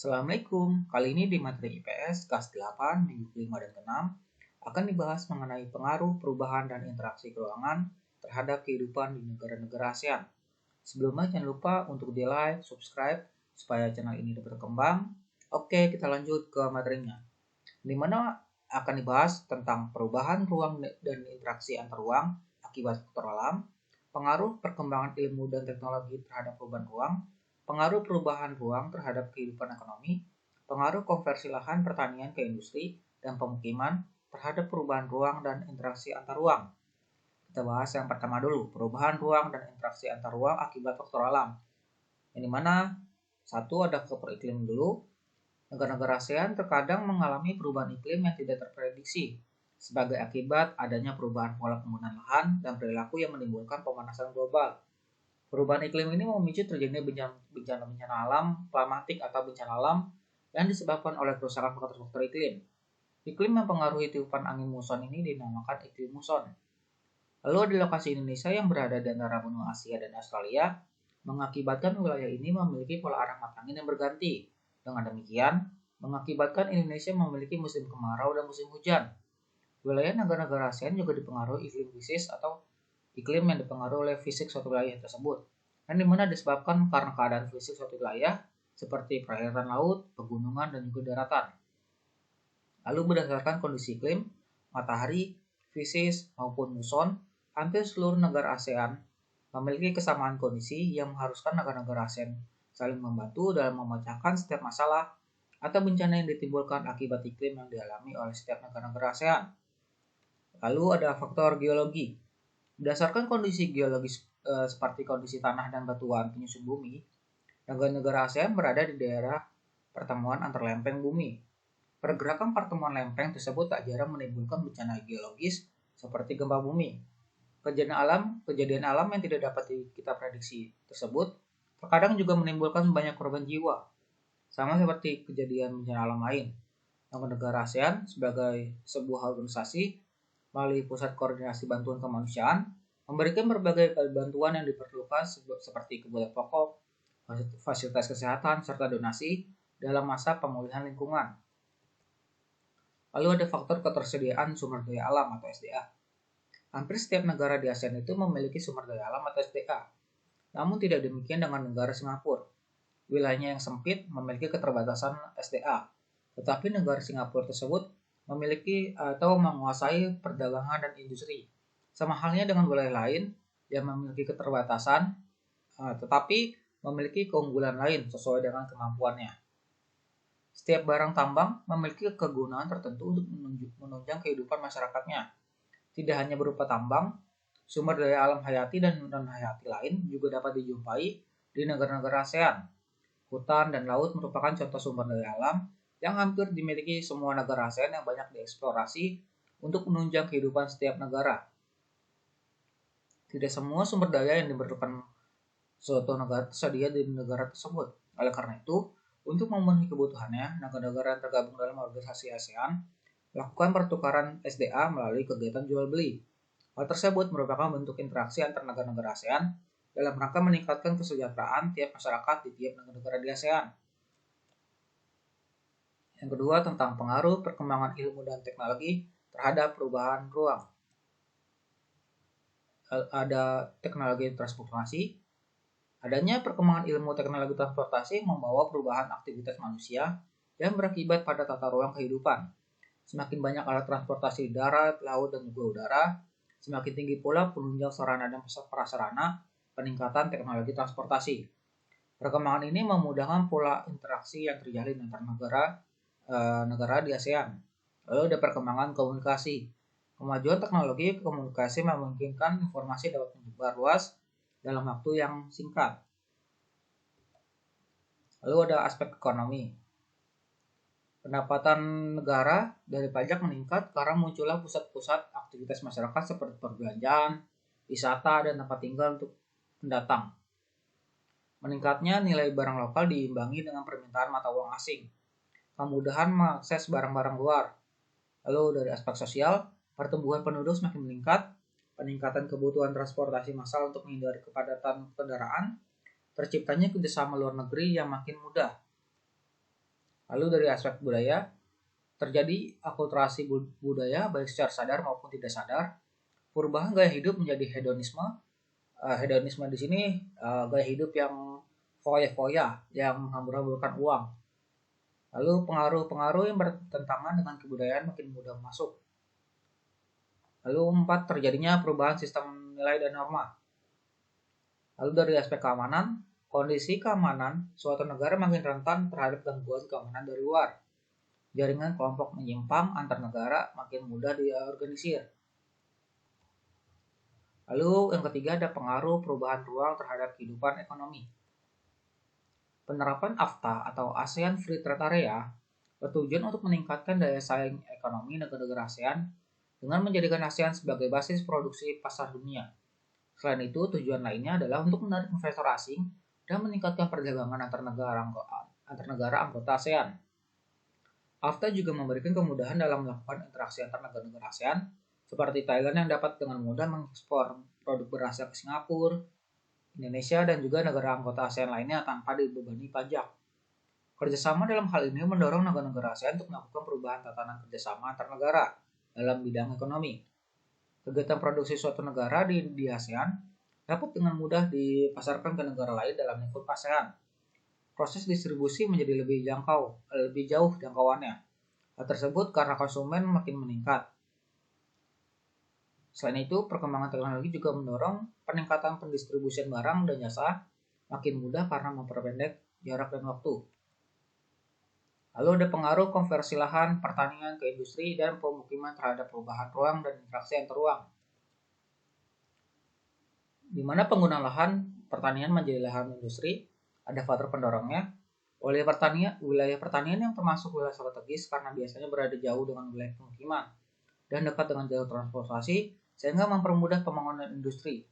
Assalamualaikum. Kali ini di materi IPS kelas 8 minggu ke-5 dan ke-6 akan dibahas mengenai pengaruh perubahan dan interaksi keuangan terhadap kehidupan di negara-negara ASEAN. Sebelumnya jangan lupa untuk di-like, subscribe supaya channel ini dapat berkembang. Oke, kita lanjut ke materinya. Di mana akan dibahas tentang perubahan ruang dan interaksi antar ruang akibat faktor alam, pengaruh perkembangan ilmu dan teknologi terhadap perubahan ruang, pengaruh perubahan ruang terhadap kehidupan ekonomi, pengaruh konversi lahan pertanian ke industri dan pemukiman terhadap perubahan ruang dan interaksi antar ruang. Kita bahas yang pertama dulu, perubahan ruang dan interaksi antar ruang akibat faktor alam. Yang dimana satu ada faktor iklim dulu. Negara-negara ASEAN terkadang mengalami perubahan iklim yang tidak terprediksi sebagai akibat adanya perubahan pola penggunaan lahan dan perilaku yang menimbulkan pemanasan global. Perubahan iklim ini memicu terjadinya bencana-bencana alam, klimatik atau bencana alam yang disebabkan oleh kerusakan faktor-faktor iklim. Iklim yang mempengaruhi tiupan angin muson ini dinamakan iklim muson. Lalu di lokasi Indonesia yang berada di antara benua Asia dan Australia, mengakibatkan wilayah ini memiliki pola arah mata angin yang berganti. Dengan demikian, mengakibatkan Indonesia memiliki musim kemarau dan musim hujan. Wilayah negara-negara ASEAN juga dipengaruhi iklim krisis atau iklim yang dipengaruhi oleh fisik suatu wilayah tersebut, dan dimana disebabkan karena keadaan fisik suatu wilayah seperti perairan laut, pegunungan, dan juga daratan. Lalu berdasarkan kondisi iklim, matahari, fisis, maupun muson, hampir seluruh negara ASEAN memiliki kesamaan kondisi yang mengharuskan negara-negara ASEAN saling membantu dalam memecahkan setiap masalah atau bencana yang ditimbulkan akibat iklim yang dialami oleh setiap negara-negara ASEAN. Lalu ada faktor geologi. Berdasarkan kondisi geologis seperti kondisi tanah dan batuan penyusun bumi, negara-negara ASEAN berada di daerah pertemuan antar lempeng bumi. Pergerakan pertemuan lempeng tersebut tak jarang menimbulkan bencana geologis seperti gempa bumi. Kejadian alam yang tidak dapat kita prediksi tersebut terkadang juga menimbulkan banyak korban jiwa, sama seperti kejadian bencana alam lain. Negara ASEAN sebagai sebuah organisasi melalui Pusat Koordinasi Bantuan Kemanusiaan memberikan berbagai bantuan yang diperlukan seperti kebutuhan pokok, fasilitas kesehatan, serta donasi dalam masa pemulihan lingkungan. Lalu ada faktor ketersediaan sumber daya alam atau SDA. Hampir setiap negara di ASEAN itu memiliki sumber daya alam atau SDA. Namun tidak demikian dengan negara Singapura. Wilayahnya yang sempit memiliki keterbatasan SDA. Tetapi negara Singapura tersebut memiliki atau menguasai perdagangan dan industri. Sama halnya dengan wilayah lain yang memiliki keterbatasan tetapi memiliki keunggulan lain sesuai dengan kemampuannya. Setiap barang tambang memiliki kegunaan tertentu untuk menunjang kehidupan masyarakatnya. Tidak hanya berupa tambang, sumber daya alam hayati dan non-hayati lain juga dapat dijumpai di negara-negara ASEAN. Hutan dan laut merupakan contoh sumber daya alam yang hampir dimiliki semua negara ASEAN yang banyak dieksplorasi untuk menunjang kehidupan setiap negara. Tidak semua sumber daya yang diperlukan suatu negara tersedia di negara tersebut. Oleh karena itu, untuk memenuhi kebutuhannya, negara-negara yang tergabung dalam organisasi ASEAN melakukan pertukaran SDA melalui kegiatan jual beli. Hal tersebut merupakan bentuk interaksi antar negara-negara ASEAN dalam rangka meningkatkan kesejahteraan tiap masyarakat di tiap negara di ASEAN. Yang kedua tentang pengaruh perkembangan ilmu dan teknologi terhadap perubahan ruang. Ada teknologi transportasi. Adanya perkembangan ilmu teknologi transportasi membawa perubahan aktivitas manusia yang berakibat pada tata ruang kehidupan. Semakin banyak alat transportasi di darat, laut, dan juga udara, semakin tinggi pula penunjang sarana dan prasarana peningkatan teknologi transportasi. Perkembangan ini memudahkan pola interaksi yang terjalin antar negara di ASEAN. Lalu ada perkembangan komunikasi. Kemajuan teknologi komunikasi memungkinkan informasi dapat menyebar luas dalam waktu yang singkat. Lalu ada aspek ekonomi. Pendapatan negara dari pajak meningkat karena munculnya pusat-pusat aktivitas masyarakat seperti perbelanjaan, wisata, dan tempat tinggal untuk pendatang. Meningkatnya nilai barang lokal diimbangi dengan permintaan mata uang asing. Kemudahan mengakses barang-barang luar. Lalu dari aspek sosial, pertumbuhan penduduk semakin meningkat, peningkatan kebutuhan transportasi massal untuk menghindari kepadatan kendaraan, terciptanya kerjasama luar negeri yang makin mudah. Lalu dari aspek budaya, terjadi akulturasi budaya baik secara sadar maupun tidak sadar. Perubahan gaya hidup menjadi hedonisme. Hedonisme di sini gaya hidup yang foya-foya, yang menghambur-hamburkan uang. Lalu pengaruh-pengaruh yang bertentangan dengan kebudayaan makin mudah masuk. Lalu 4, terjadinya perubahan sistem nilai dan norma. Lalu dari aspek keamanan, kondisi keamanan suatu negara makin rentan terhadap gangguan keamanan dari luar. Jaringan kelompok menyimpang antar negara makin mudah diorganisir. Lalu yang ketiga ada pengaruh perubahan ruang terhadap kehidupan ekonomi. Penerapan AFTA atau ASEAN Free Trade Area bertujuan untuk meningkatkan daya saing ekonomi negara-negara ASEAN dengan menjadikan ASEAN sebagai basis produksi pasar dunia. Selain itu, tujuan lainnya adalah untuk menarik investor asing dan meningkatkan perdagangan antar negara anggota ASEAN. AFTA juga memberikan kemudahan dalam melakukan interaksi antar negara-negara ASEAN, seperti Thailand yang dapat dengan mudah mengekspor produk berasal ke Singapura, Indonesia, dan juga negara anggota ASEAN lainnya tanpa dibebani pajak. Kerjasama dalam hal ini mendorong negara-negara ASEAN untuk melakukan perubahan tatanan kerjasama antar negara dalam bidang ekonomi. Kegiatan produksi suatu negara di ASEAN dapat dengan mudah dipasarkan ke negara lain dalam lingkup ASEAN. Proses distribusi menjadi lebih jauh jangkauannya. Hal tersebut karena konsumen makin meningkat. Selain itu, perkembangan teknologi juga mendorong peningkatan pendistribusian barang dan jasa makin mudah karena memperpendek jarak dan waktu. Lalu ada pengaruh konversi lahan, pertanian ke industri, dan pemukiman terhadap perubahan ruang dan interaksi antar ruang. Di mana penggunaan lahan pertanian menjadi lahan industri, ada faktor pendorongnya. Wilayah pertanian yang termasuk wilayah strategis karena biasanya berada jauh dengan wilayah pemukiman dan dekat dengan jalur transportasi, sehingga mempermudah pembangunan industri.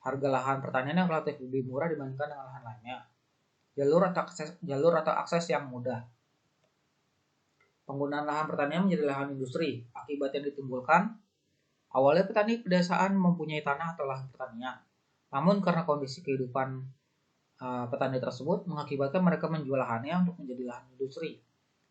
Harga lahan pertanian yang relatif lebih murah dibandingkan dengan lahan lainnya. Jalur atau akses yang mudah. Penggunaan lahan pertanian menjadi lahan industri. Akibat yang ditimbulkan, awalnya petani pedesaan mempunyai tanah atau lahan pertanian. Namun karena kondisi kehidupan petani tersebut mengakibatkan mereka menjual lahannya untuk menjadi lahan industri.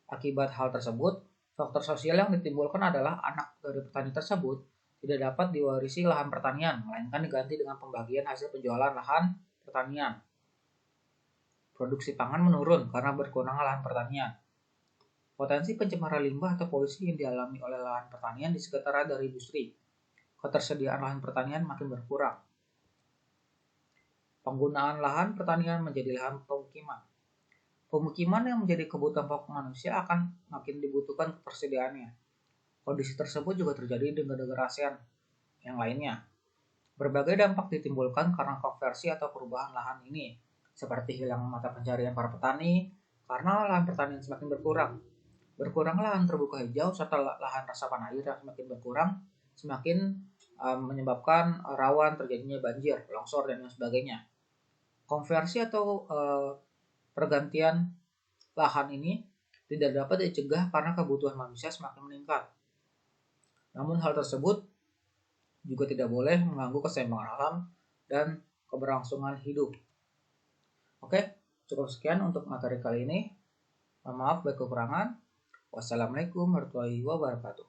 Akibat hal tersebut, faktor sosial yang ditimbulkan adalah anak dari petani tersebut tidak dapat diwarisi lahan pertanian, melainkan diganti dengan pembagian hasil penjualan lahan pertanian. Produksi pangan menurun karena berkurangnya lahan pertanian. Potensi pencemaran limbah atau polusi yang dialami oleh lahan pertanian di sekitar dari industri. Ketersediaan lahan pertanian makin berkurang. Penggunaan lahan pertanian menjadi lahan pemukiman. Pemukiman yang menjadi kebutuhan pokok manusia akan makin dibutuhkan ketersediaannya. Kondisi tersebut juga terjadi di negara ASEAN yang lainnya. Berbagai dampak ditimbulkan karena konversi atau perubahan lahan ini, seperti hilang mata pencarian para petani karena lahan pertanian semakin berkurang. Berkurang lahan terbuka hijau serta lahan resapan air yang semakin berkurang, semakin menyebabkan rawan terjadinya banjir, longsor, dan lain sebagainya. Konversi atau pergantian lahan ini tidak dapat dicegah karena kebutuhan manusia semakin meningkat. Namun hal tersebut juga tidak boleh mengganggu keseimbangan alam dan keberlangsungan hidup. Oke, cukup sekian untuk materi kali ini. Mohon maaf bagi kekurangan. Wassalamualaikum warahmatullahi wabarakatuh.